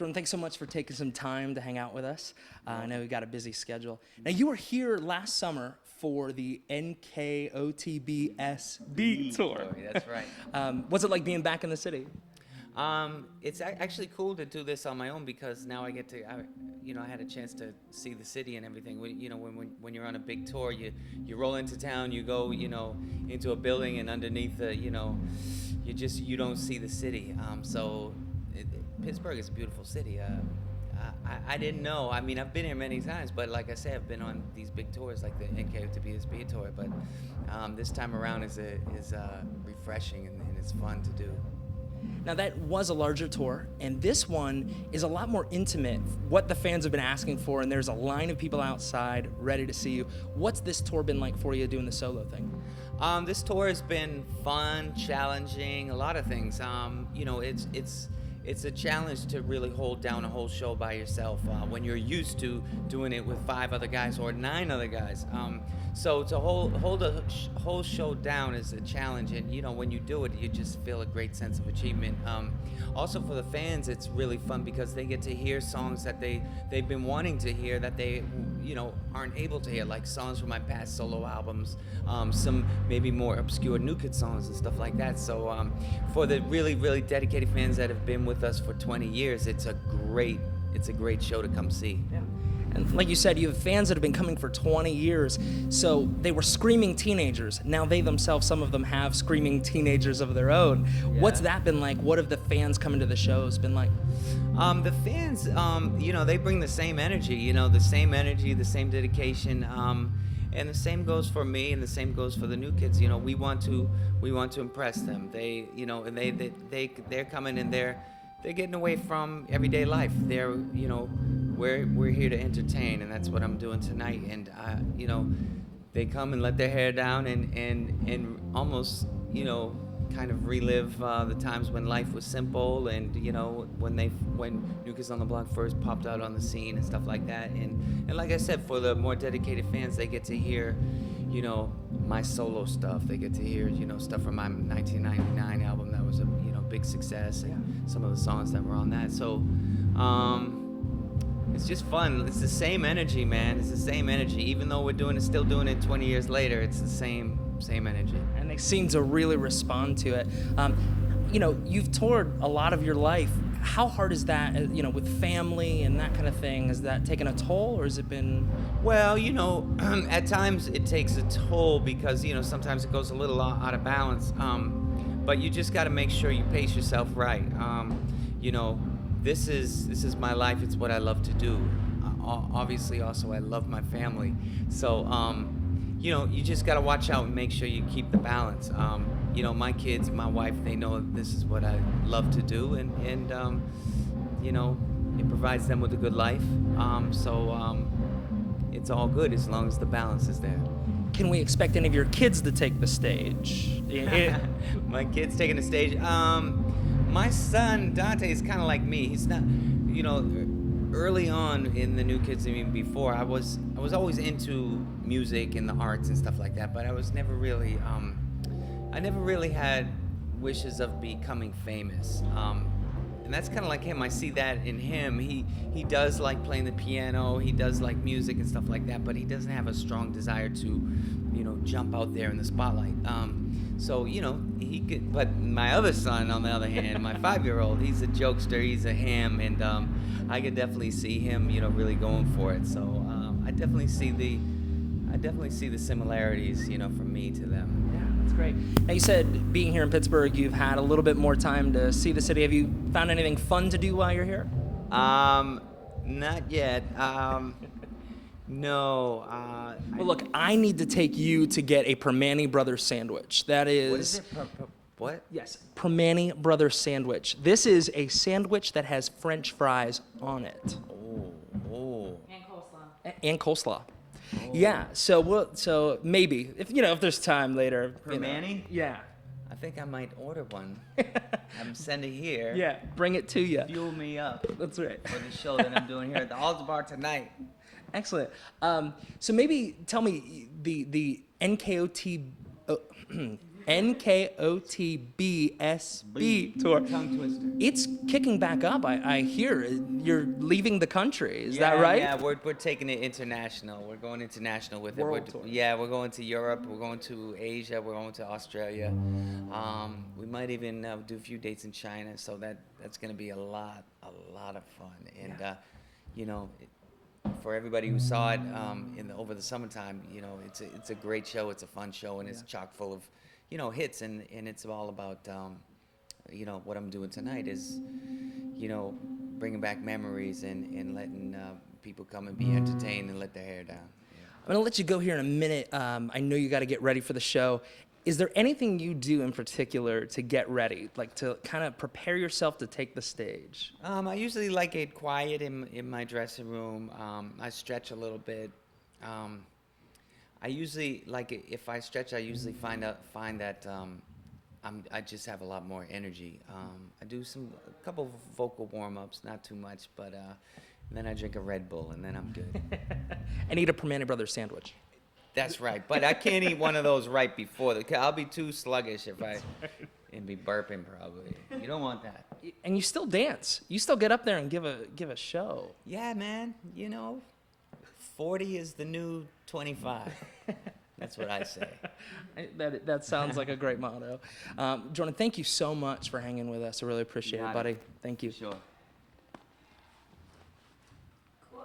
Jordan, thanks so much for taking some time to hang out with us. I know you got a busy schedule. Now, you were here last summer for the NKOTBS Beat Tour. That's right. What's it like being back in the city? It's actually cool to do this on my own because now I get to, I had a chance to see the city and everything. When you're on a big tour, you roll into town, you go, into a building, and underneath the, you don't see the city. Pittsburgh is a beautiful city. I didn't know. I mean, I've been here many times, but like I said, I've been on these big tours like the NKOTBS Beat Tour. But this time around is refreshing and it's fun to do. Now, that was a larger tour, and this one is a lot more intimate, what the fans have been asking for, and there's a line of people outside ready to see you. What's this tour been like for you doing the solo thing? This tour has been fun, challenging, a lot of things. It's a challenge to really hold down a whole show by yourself when you're used to doing it with 5 other guys or 9 other guys. So to hold a whole show down is a challenge, and when you do it, you just feel a great sense of achievement. Also for the fans, it's really fun because they get to hear songs that they've been wanting to hear that they aren't able to hear, like songs from my past solo albums, some maybe more obscure New Kid songs and stuff like that. So for the really, really dedicated fans that have been with us for 20 years, it's a great show to come see. Yeah. And like you said, you have fans that have been coming for 20 years, so they were screaming teenagers. Now they themselves, some of them have screaming teenagers of their own. Yeah. What's that been like? What have the fans coming to the shows been like? The fans, they bring the same energy, the same dedication. And the same goes for me, and the same goes for the new kids. We want to impress them. They, they're coming and they're getting away from everyday life. They're, we're here to entertain, and that's what I'm doing tonight. And they come and let their hair down and almost, kind of relive the times when life was simple, and when New Kids on the Block first popped out on the scene and stuff like that. And like I said, for the more dedicated fans, they get to hear my solo stuff. They get to hear stuff from my 1999 album that was a big success, and some of the songs that were on that. So it's just fun. It's the same energy, man. It's the same energy. Even though we're still doing it 20 years later, it's the same energy. And they seem to really respond to it. You've toured a lot of your life. How hard is that, with family and that kind of thing? Has that taken a toll, or has it been? Well, at times it takes a toll because, sometimes it goes a little out of balance. But you just got to make sure you pace yourself right. This is my life. It's what I love to do. Obviously, also, I love my family. So, you just got to watch out and make sure you keep the balance. My kids, my wife, they know this is what I love to do, and it provides them with a good life. It's all good as long as the balance is there. Can we expect any of your kids to take the stage? My kids taking the stage? My son, Dante, is kind of like me. He's not, early on in the New Kids, before, I was always into music and the arts and stuff like that, but I was never really, I never really had wishes of becoming famous. And that's kind of like him. I see that in him. He does like playing the piano. He does like music and stuff like that, but he doesn't have a strong desire to, jump out there in the spotlight. So, he could, but my other son, on the other hand, my 5-year-old, he's a jokester, he's a ham, and I could definitely see him, really going for it. So I definitely see the similarities, from me to them. Yeah, that's great. Now, you said being here in Pittsburgh, you've had a little bit more time to see the city. Have you found anything fun to do while you're here? Not yet. No. Well, look, I need to take you to get a Permane Brothers sandwich. That is... What is it? What? Yes, Permane Brothers sandwich. This is a sandwich that has French fries on it. Oh. And coleslaw. And coleslaw. Oh. Yeah, so maybe, if there's time later. Permane? Yeah. I think I might order one. I'm sending here. Yeah, bring it to you. Fuel me up. That's right. For the show that I'm doing here at the Alta Bar tonight. Excellent. So maybe tell me the NKOTBS NKOTBSB tour. Tongue twister. It's kicking back up. I hear you're leaving the country. Is that right? Yeah, we're taking it international. We're going international with it. World tour. Yeah, we're going to Europe. We're going to Asia. We're going to Australia. We might even do a few dates in China. So that's going to be a lot of fun. And you know, for everybody who saw it over the summertime, you know, it's a great show. It's a fun show, and it's chock full of, you know, hits. And it's all about, you know, what I'm doing tonight is, you know, bringing back memories and letting people come and be entertained and let their hair down. I'm going to let you go here in a minute. I know you got to get ready for the show. Is there anything you do in particular to get ready, like to kind of prepare yourself to take the stage? I usually like it quiet in my dressing room. I stretch a little bit. I usually like it, if I stretch, I usually find that I just have a lot more energy. I do a couple of vocal warm-ups, not too much, but then I drink a Red Bull and then I'm good. And eat a Permane Brothers sandwich. That's right, but I can't eat one of those right before. I'll be too sluggish and be burping probably. You don't want that. And you still dance. You still get up there and give a show. Yeah, man. You know, 40 is the new 25. That's what I say. That sounds like a great motto. Jordan, thank you so much for hanging with us. I really appreciate it, buddy. Thank you. Sure.